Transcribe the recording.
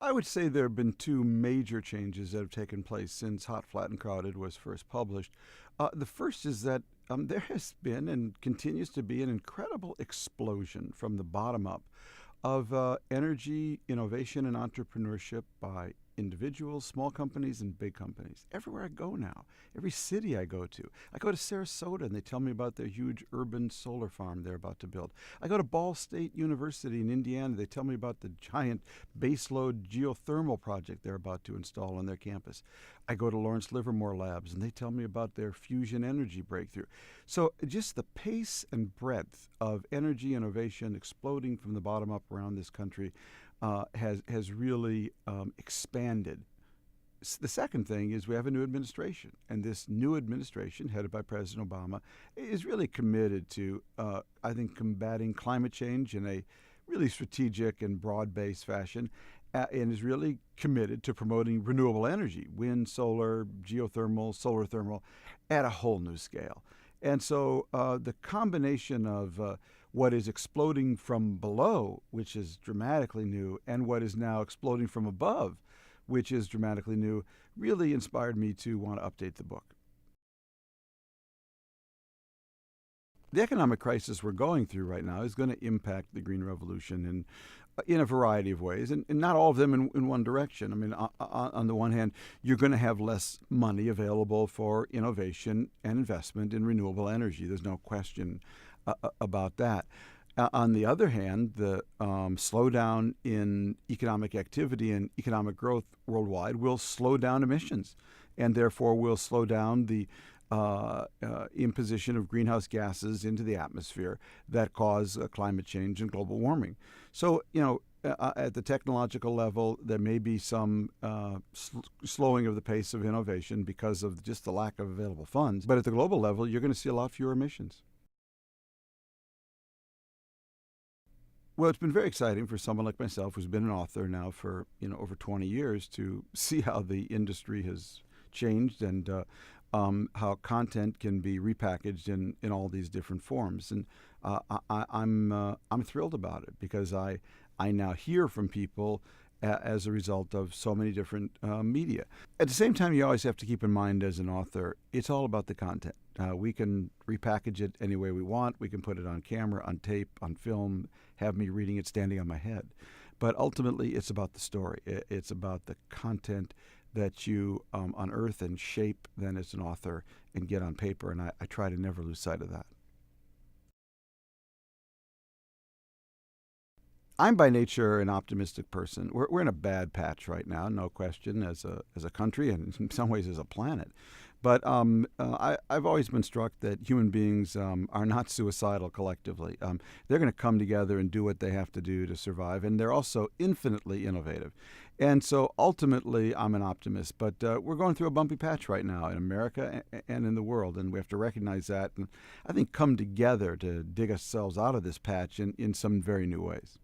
I would say there have been two major changes that have taken place since Hot, Flat, and Crowded was first published. The first is that there has been and continues to be an incredible explosion from the bottom up of energy, innovation, and entrepreneurship by individuals, small companies, and big companies. Everywhere I go now, every city I go to Sarasota and they tell me about their huge urban solar farm they're about to build. I go to Ball State University in Indiana, they tell me about the giant baseload geothermal project they're about to install on their campus. I go to Lawrence Livermore Labs and they tell me about their fusion energy breakthrough. So just the pace and breadth of energy innovation exploding from the bottom up around this country has really expanded. The second thing is we have a new administration, and this new administration, headed by President Obama, is really committed to, I think, combating climate change in a really strategic and broad-based fashion, and is really committed to promoting renewable energy, wind, solar, geothermal, solar thermal, at a whole new scale. And so the combination of what is exploding from below, which is dramatically new, and what is now exploding from above, which is dramatically new, really inspired me to want to update the book. The economic crisis we're going through right now is going to impact the Green Revolution in a variety of ways, and not all of them in one direction. I mean, on the one hand, you're going to have less money available for innovation and investment in renewable energy. There's no question about that. On the other hand, the slowdown in economic activity and economic growth worldwide will slow down emissions, and therefore will slow down the imposition of greenhouse gases into the atmosphere that cause climate change and global warming. So, at the technological level, there may be some slowing of the pace of innovation because of just the lack of available funds. But at the global level, you're going to see a lot fewer emissions. Well, it's been very exciting for someone like myself who's been an author now for over 20 years to see how the industry has changed and how content can be repackaged in all these different forms. And I'm thrilled about it because I now hear from people as a result of so many different media. At the same time, you always have to keep in mind as an author, it's all about the content. We can repackage it any way we want. We can put it on camera, on tape, on film, have me reading it standing on my head. But ultimately, it's about the story. It's about the content that you unearth and shape then as an author and get on paper. And I try to never lose sight of that. I'm by nature an optimistic person. We're in a bad patch right now, no question, as a country and in some ways as a planet. But I've always been struck that human beings are not suicidal collectively. They're going to come together and do what they have to do to survive, and they're also infinitely innovative. And so ultimately, I'm an optimist. But we're going through a bumpy patch right now in America and in the world, and we have to recognize that and I think come together to dig ourselves out of this patch in some very new ways.